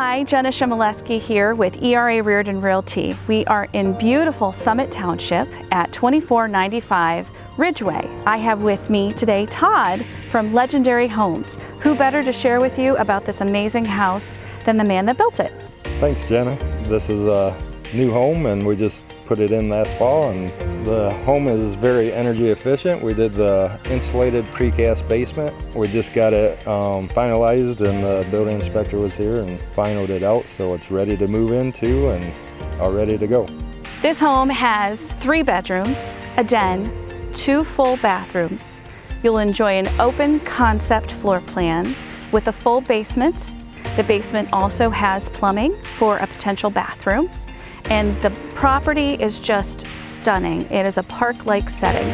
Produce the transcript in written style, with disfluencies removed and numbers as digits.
Hi, Jenna Shimoleski here with ERA Reardon Realty. We are in beautiful Summit Township at 2495 Ridgeway. I have with me today Todd from Legendary Homes. Who better to share with you about this amazing house than the man that built it? Thanks, Jenna. This is a new home and we just put it in last fall, and the home is very energy efficient. We did the insulated precast basement. We just got it finalized, and the building inspector was here and finalized it out, so it's ready to move into and all ready to go. This home has 3 bedrooms, a den, 2 full bathrooms. You'll enjoy an open concept floor plan with a full basement. The basement also has plumbing for a potential bathroom. And the property is just stunning. It is a park-like setting.